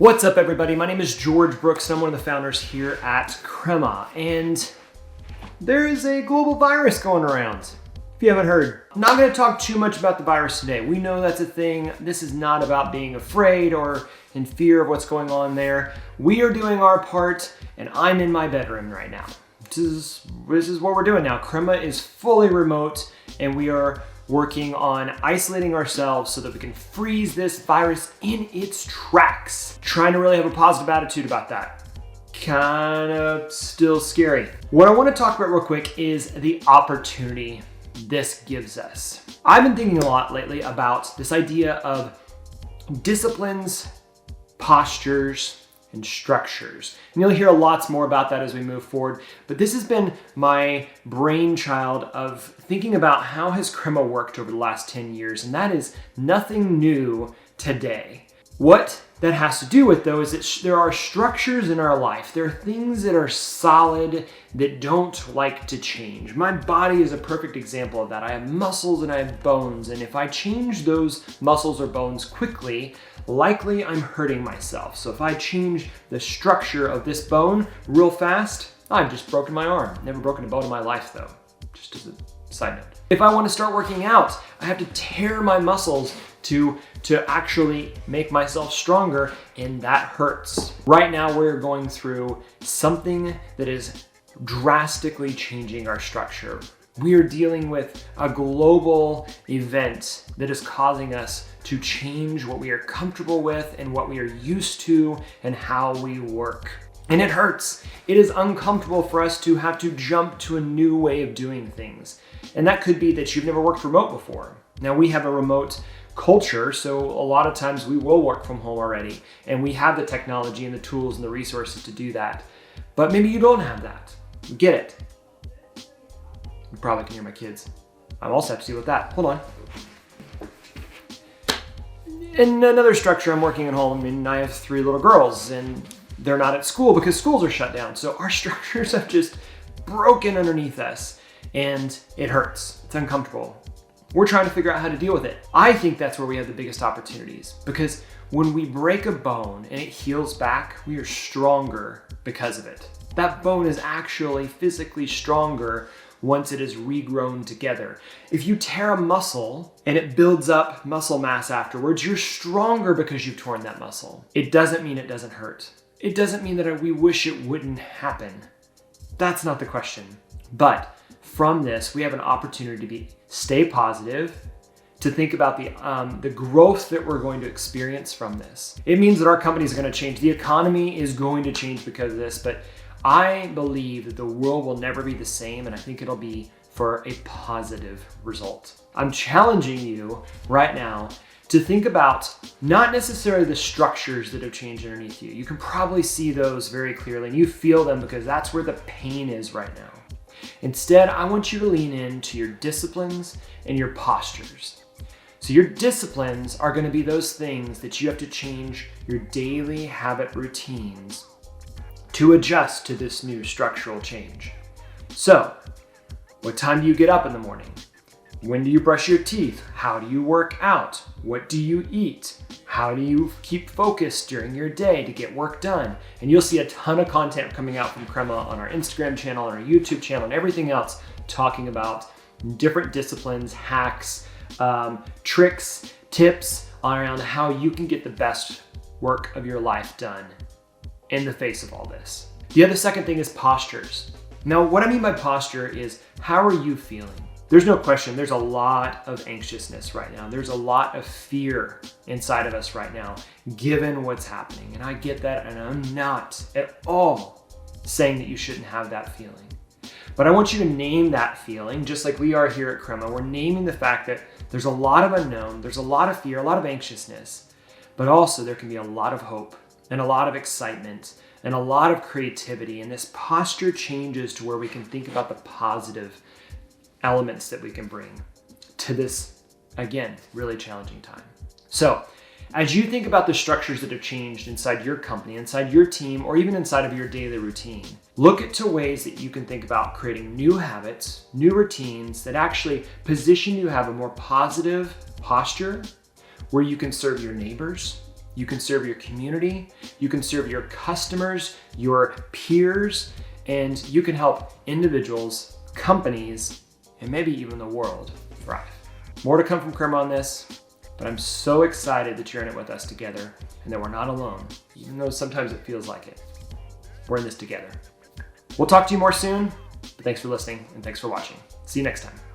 What's up, everybody? My name is George Brooks, and I'm one of the founders here at Crema. And there is a global virus going around, if you haven't heard. I'm not going to talk too much about the virus today. We know that's a thing. This is not about being afraid or in fear of what's going on there. We are doing our part, and I'm in my bedroom right now. This is what we're doing now. Crema is fully remote, and we are working on isolating ourselves so that we can freeze this virus in its tracks. Trying to really have a positive attitude about that. Kind of still scary. What I want to talk about real quick is the opportunity this gives us. I've been thinking a lot lately about this idea of disciplines, postures, and structures. And you'll hear lots more about that as we move forward. But this has been my brainchild of thinking about how has Crema worked over the last 10 years, and that is nothing new today. What that has to do with, though, is that there are structures in our life. There are things that are solid that don't like to change. My body is a perfect example of that. I have muscles and I have bones, and if I change those muscles or bones quickly, likely I'm hurting myself. So if I change the structure of this bone real fast, I've just broken my arm. Never broken a bone in my life, though, just as a side note. If I want to start working out, I have to tear my muscles to actually make myself stronger, and that hurts. Right now, we're going through something that is drastically changing our structure. We are dealing with a global event that is causing us to change what we are comfortable with and what we are used to and how we work. And it hurts. It is uncomfortable for us to have to jump to a new way of doing things. And that could be that you've never worked remote before. Now, we have a remote culture, so a lot of times we will work from home already, and we have the technology and the tools and the resources to do that. But maybe you don't have that. Get it. You probably can hear my kids. I also have to deal with that. Hold on. In another structure, I'm working at home, and I have 3 little girls, and they're not at school because schools are shut down. So our structures have just broken underneath us, and it hurts. It's uncomfortable. We're trying to figure out how to deal with it. I think that's where we have the biggest opportunities, because when we break a bone and it heals back, we are stronger because of it. That bone is actually physically stronger once it is regrown together. If you tear a muscle and it builds up muscle mass afterwards, you're stronger because you've torn that muscle. It doesn't mean it doesn't hurt. It doesn't mean that we wish it wouldn't happen. That's not the question. But from this, we have an opportunity to stay positive, to think about the growth that we're going to experience from this. It means that our companies are going to change. The economy is going to change because of this, but I believe that the world will never be the same, and I think it'll be for a positive result. I'm challenging you right now to think about not necessarily the structures that have changed underneath you. You can probably see those very clearly, and you feel them because that's where the pain is right now. Instead, I want you to lean into your disciplines and your postures. So your disciplines are going to be those things that you have to change your daily habit routines to adjust to this new structural change. So, what time do you get up in the morning? When do you brush your teeth? How do you work out? What do you eat? How do you keep focused during your day to get work done? And you'll see a ton of content coming out from Crema on our Instagram channel, on our YouTube channel, and everything else, talking about different disciplines, hacks, tricks, tips around how you can get the best work of your life done in the face of all this. The other second thing is postures. Now, what I mean by posture is, how are you feeling? There's no question, there's a lot of anxiousness right now. There's a lot of fear inside of us right now, given what's happening. And I get that, and I'm not at all saying that you shouldn't have that feeling. But I want you to name that feeling, just like we are here at Crema. We're naming the fact that there's a lot of unknown, there's a lot of fear, a lot of anxiousness, but also there can be a lot of hope and a lot of excitement and a lot of creativity. And this posture changes to where we can think about the positive elements that we can bring to this, again, really challenging time. So as you think about the structures that have changed inside your company, inside your team, or even inside of your daily routine, look at ways that you can think about creating new habits, new routines that actually position you to have a more positive posture where you can serve your neighbors, You can serve your community, you can serve your customers, your peers, and you can help individuals, companies, and maybe even the world thrive. More to come from Crema on this, but I'm so excited that you're in it with us together and that we're not alone, even though sometimes it feels like it. We're in this together. We'll talk to you more soon, but thanks for listening and thanks for watching. See you next time.